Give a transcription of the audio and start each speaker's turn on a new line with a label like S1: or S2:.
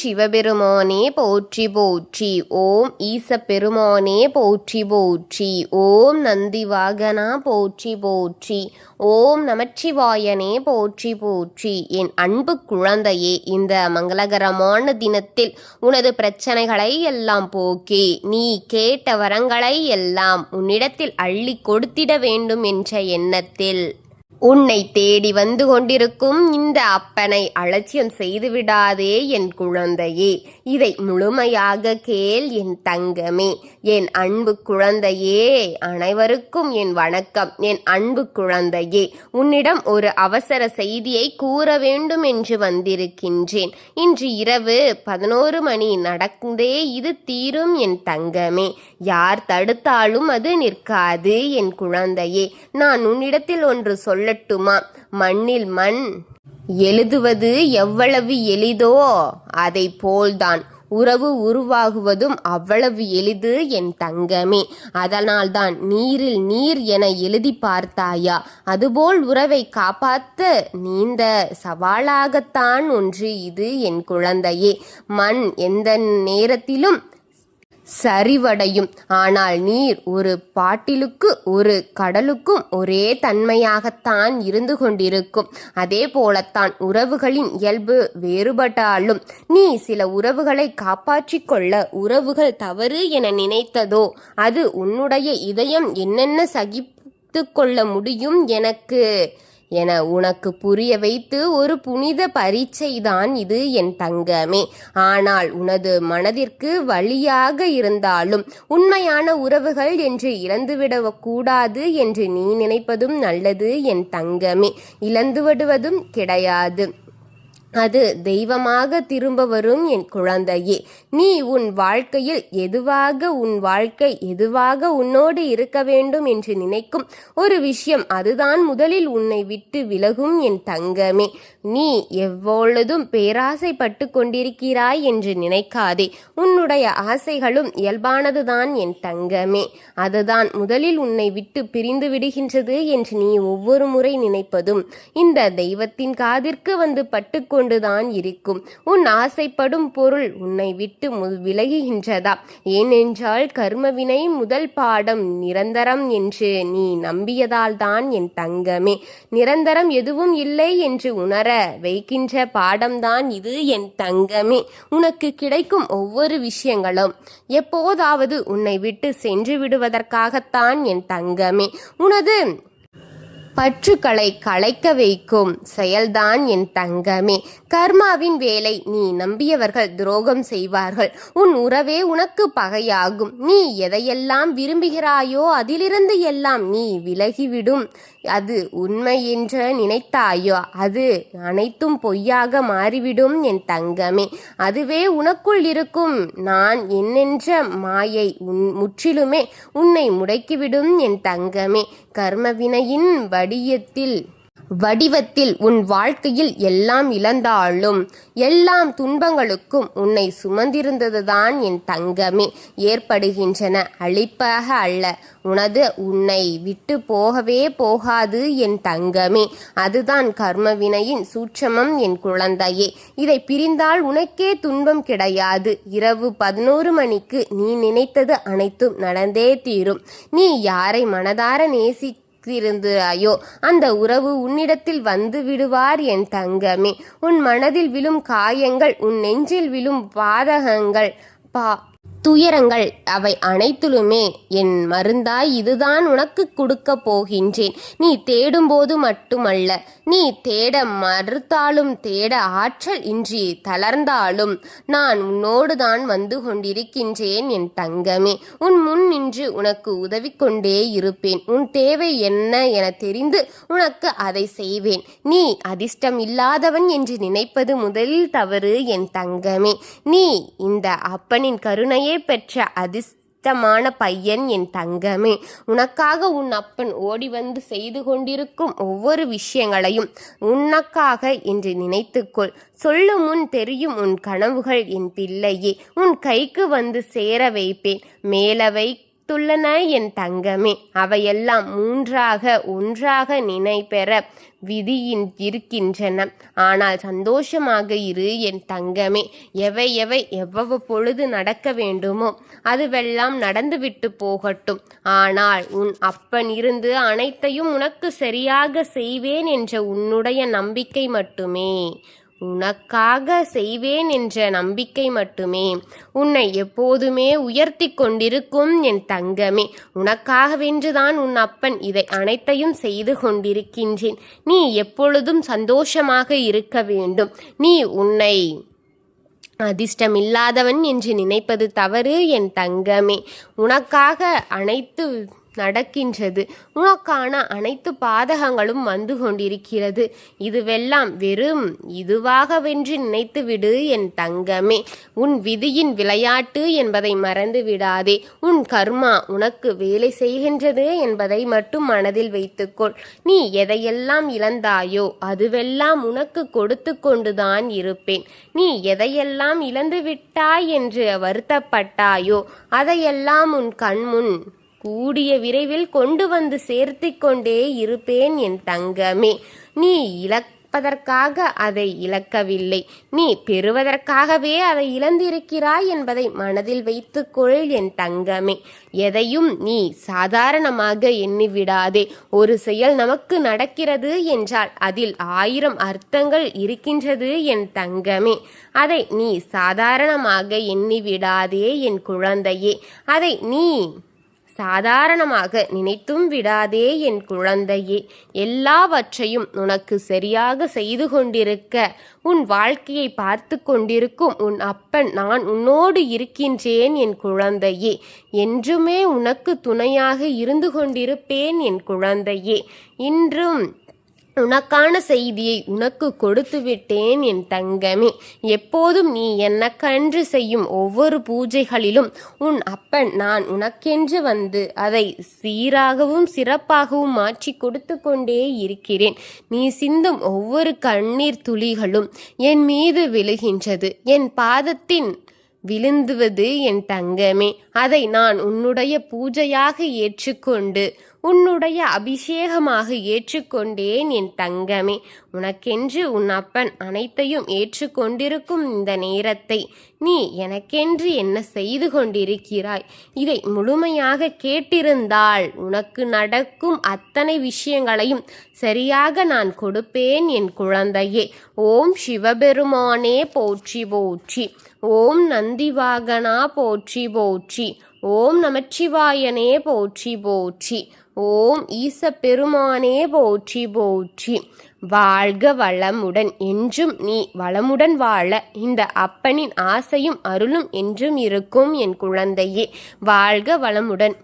S1: சிவபெருமானே போற்றி போற்றி. ஓம் ஈச பெருமானே போற்றி போற்றி. ஓம் நந்திவாகனா போற்றி போற்றி. ஓம் நமச்சிவாயனே போற்றி போற்றி. என் அன்பு குழந்தையே, இந்த மங்களகரமான தினத்தில் உனது பிரச்சனைகளை எல்லாம் போக்கி நீ கேட்ட வரங்களை எல்லாம் உன்னிடத்தில் அள்ளி கொடுத்திட வேண்டும் என்ற எண்ணத்தில் உன்னை தேடி வந்து கொண்டிருக்கும் இந்த அப்பனை அலட்சியம் செய்துவிடாதே என் குழந்தையே. இதை முழுமையாக கேள் என் தங்கமே, என் அன்பு குழந்தையே. அனைவருக்கும் என் வணக்கம். என் அன்பு குழந்தையே, உன்னிடம் ஒரு அவசர செய்தியை கூற வேண்டும் என்று வந்திருக்கின்றேன். இன்று இரவு 11 மணி நடந்தே இது தீரும் என் தங்கமே. யார் தடுத்தாலும் அது நிற்காது என் குழந்தையே. நான் உன்னிடத்தில் ஒன்று சொல்லட்டுமா? மண்ணில் மண் எழுதுவது எவ்வளவு எளிதோ அதை போல்தான் உறவு உருவாகுவதும் அவ்வளவு எளிது என் தங்கமே. அதனால்தான் நீரில் நீர் என எழுதி பார்த்தாயா? அதுபோல் உறவை காப்பாற்ற நீண்ட சவாலாகத்தான் ஒன்று இது என் குழந்தையே. மண் எந்த நேரத்திலும் சரிவடையும். ஆனால் நீர் ஒரு பாட்டிலுக்கு ஒரு கடலுக்கும் ஒரே தன்மையாகத்தான் இருந்து கொண்டிருக்கும். அதே போலத்தான் உறவுகளின் இயல்பு வேறுபட்டாலும் நீ சில உறவுகளை காப்பாற்றிக் கொள்ள உறவுகள் தவறு என நினைத்ததோ அது உன்னுடைய இதயம் என்னென்ன சகித்து கொள்ள முடியும் என உனக்கு புரிய வைத்து ஒரு புனித பரீட்சைதான் இது என் தங்கமே. ஆனால் உனது மனதிற்கு வலியாக இருந்தாலும் உண்மையான உறவுகள் என்று இழந்துவிடக்கூடாது என்று நீ நினைப்பதும் நல்லது என் தங்கமே. இழந்துவிடுவதும் கிடையாது, அது தெய்வமாக திரும்ப வரும் என் குழந்தையே. நீ உன் வாழ்க்கையில் எதுவாக உன்னோடு இருக்க வேண்டும் என்று நினைக்கும் ஒரு விஷயம் அதுதான் முதலில் உன்னை விட்டு விலகும் என் தங்கமே. நீ எவ்வொழுதும் பேராசைப்பட்டு கொண்டிருக்கிறாய் என்று நினைக்காதே. உன்னுடைய ஆசைகளும் இயல்பானதுதான் என் தங்கமே. அதுதான் முதலில் உன்னை விட்டு பிரிந்து விடுகின்றது என்று நீ ஒவ்வொரு முறை நினைப்பதும் இந்த தெய்வத்தின் காதிற்கு வந்து பட்டு கொண்டுதான் இருக்கும். உன் ஆசைப்படும் பொருள் உன்னை விட்டு விலகுகின்றதா? ஏனென்றால் கர்மவினை முதல் பாடம் நிரந்தரம் என்று நீ நம்பியதால் தான் என் தங்கமே. நிரந்தரம் எதுவும் இல்லை என்று உணர வைக்கின்ற பாடம்தான் இது என் தங்கமே. உனக்கு கிடைக்கும் ஒவ்வொரு விஷயங்களும் எப்போதாவது உன்னை விட்டு சென்று விடுவதற்காகத்தான் என் தங்கமே. உனது பற்றுக்களை களைக்க வைக்கும் செயல்தான் என் தங்கமே. கர்மாவின் வேலை. நீ நம்பியவர்கள் துரோகம் செய்வார்கள். உன் உறவே உனக்கு பகையாகும். நீ எதையெல்லாம் விரும்புகிறாயோ அதிலிருந்து எல்லாம் நீ விலகிவிடும். அது உண்மை என்று நினைத்தாயோ அது அனைத்தும் பொய்யாக மாறிவிடும் என் தங்கமே. அதுவே உனக்குள் இருக்கும் நான் என்னென்ற மாயை முற்றிலுமே உன்னை முடக்கிவிடும் என் தங்கமே. கர்மவினையின் வடிவத்தில் உன் வாழ்க்கையில் எல்லாம் இழந்தாலும் எல்லாம் துன்பங்களுக்கும் உன்னை சுமந்திருந்ததுதான் என் தங்கமே ஏற்படுகின்றன. அழிப்பாக அல்ல, உன்னை விட்டு போகவே போகாது என் தங்கமே. அதுதான் கர்மவினையின் சூட்சமம் என் குழந்தையே. இதை பிரிந்தால் உனக்கே துன்பம் கிடையாது. இரவு 11 மணிக்கு நீ நினைத்தது அனைத்தும் நடந்தே தீரும். நீ யாரை மனதார இருந்தாயோ அந்த உறவு உன்னிடத்தில் வந்து விடுவார் என் தங்கமே. உன் மனதில் விழும் காயங்கள், உன் நெஞ்சில் விழும் பாதகங்கள், துயரங்கள் அவை அனைத்திலுமே என் மருந்தாய் இதுதான் உனக்கு கொடுக்க போகின்றேன். நீ தேடும்போது மட்டுமல்ல, நீ தேட மறுத்தாலும் தேட ஆற்றல் இன்றி தளர்ந்தாலும் நான் உன்னோடு தான் வந்து கொண்டிருக்கின்றேன் என் தங்கமே. உன் முன் நின்று உனக்கு உதவி கொண்டே இருப்பேன். உன் தேவை என்ன என தெரிந்து உனக்கு அதை செய்வேன். நீ அதிர்ஷ்டம் இல்லாதவன் என்று நினைப்பது முதலில் தவறு என் தங்கமே. நீ இந்த அப்பனின் கருணையை பெற்ற அதிர்ஷ்டமான பையன் என் தங்கமே. உனக்காக உன் அப்பன் ஓடி வந்து செய்து கொண்டிருக்கும் ஒவ்வொரு விஷயங்களையும் உனக்காக என்று நினைத்துக்கொள். சொல்லும் முன் தெரியும் உன் கனவுகள் என் பிள்ளையே. உன் கைக்கு வந்து சேர வைப்பேன். மேலவை துள்ளன என் தங்கமே. அவையெல்லாம் மூன்றாக ஒன்றாக நினைப்பெற விதியின் இருக்கின்றன. ஆனால் சந்தோஷமாக இரு என் தங்கமே. எவை எவை எவ்வளவு பொழுது நடக்க வேண்டுமோ அதுவெல்லாம் நடந்துவிட்டு போகட்டும். ஆனால் உன் அப்பன் இருந்து அனைத்தையும் உனக்கு சரியாக செய்வேன் என்ற உன்னுடைய நம்பிக்கை மட்டுமே, உனக்காக செய்வேன் என்ற நம்பிக்கை மட்டுமே உன்னை எப்போதுமே உயர்த்தி கொண்டிருக்கும் என் தங்கமே. உனக்காகவென்றுதான் உன் அப்பன் இதை அனைத்தையும் செய்து கொண்டிருக்கின்றேன். நீ எப்பொழுதும் சந்தோஷமாக இருக்க வேண்டும். நீ உன்னை அதிர்ஷ்டமில்லாதவன் என்று நினைப்பது தவறு என் தங்கமே. உனக்காக அனைத்து நடக்கின்றது. உனக்கான அனைத்து பாதகங்களும் வந்து கொண்டிருக்கிறது. இதுவெல்லாம் வெறும் இதுவாகவென்று நினைத்துவிடு என் தங்கமே. உன் விதியின் விளையாட்டு என்பதை மறந்து விடாதே. உன் கர்மா உனக்கு வேலை செய்கின்றது என்பதை மட்டும் மனதில் வைத்துக்கொள். நீ எதையெல்லாம் இழந்தாயோ அதுவெல்லாம் உனக்கு கொடுத்து கொண்டுதான் இருப்பேன். நீ எதையெல்லாம் இழந்து விட்டாய் என்று வருத்தப்பட்டாயோ அதையெல்லாம் உன் கண்முன் கூடிய விரைவில் கொண்டு வந்து சேர்த்து கொண்டே இருப்பேன் என் தங்கமே. நீ இழப்பதற்காக அதை இழக்கவில்லை, நீ பெறுவதற்காகவே அதை இழந்திருக்கிறாய் என்பதை மனதில் வைத்துக்கொள் என் தங்கமே. எதையும் நீ சாதாரணமாக எண்ணிவிடாதே. ஒரு செயல் நமக்கு நடக்கிறது என்றால் அதில் 1000 அர்த்தங்கள் இருக்கின்றது என் தங்கமே. அதை நீ சாதாரணமாக எண்ணிவிடாதே என் குழந்தையே. அதை நீ சாதாரணமாக நினைத்தும் விடாதே என் குழந்தையே. எல்லாவற்றையும் உனக்கு சரியாக செய்து கொண்டிருக்க உன் வாழ்க்கையை பார்த்து கொண்டிருக்கும் உன் அப்பன் நான் உன்னோடு இருக்கின்றேன் என் குழந்தையே. என்றுமே உனக்கு துணையாக இருந்து கொண்டிருப்பேன் என் குழந்தையே. இன்றும் உனக்கான செய்தியை உனக்கு கொடுத்து விட்டேன் என் தங்கமே. எப்போதும் நீ எனக்கன்று செய்யும் ஒவ்வொரு பூஜைகளிலும் உன் அப்பன் நான் உனக்கென்று வந்து அதை சீராகவும் சிறப்பாகவும் மாற்றி கொடுத்து கொண்டே இருக்கிறேன். நீ சிந்தும் ஒவ்வொரு கண்ணீர் துளிகளும் என் மீது விழுகின்றது, என் பாதத்தின் விழுந்துவது என் தங்கமே. அதை நான் உன்னுடைய பூஜையாக ஏற்றுக்கொண்டு உன்னுடைய அபிஷேகமாக ஏற்றுக்கொண்டேன் என் தங்கமே. உனக்கென்று உன் அப்பன் அனைத்தையும் ஏற்றுக்கொண்டிருக்கும் இந்த நேரத்தை நீ எனக்கென்று என்ன செய்து கொண்டிருக்கிறாய்? இதை முழுமையாக கேட்டிருந்தால் உனக்கு நடக்கும் அத்தனை விஷயங்களையும் சரியாக நான் கொடுப்பேன் என் குழந்தையே. ஓம் சிவபெருமானே போற்றி போற்றி. ஓம் நந்திவாகனா போற்றி போற்றி. ஓம் நமச்சிவாயனே போற்றி போற்றி. ஓம் ஈச பெருமானே போற்றி போற்றி. வாழ்க வளமுடன். என்றும் நீ வளமுடன் வாழ இந்த அப்பனின் ஆசையும் அருளும் என்றும் இருக்கும் என் குழந்தையே. வாழ்க வளமுடன்.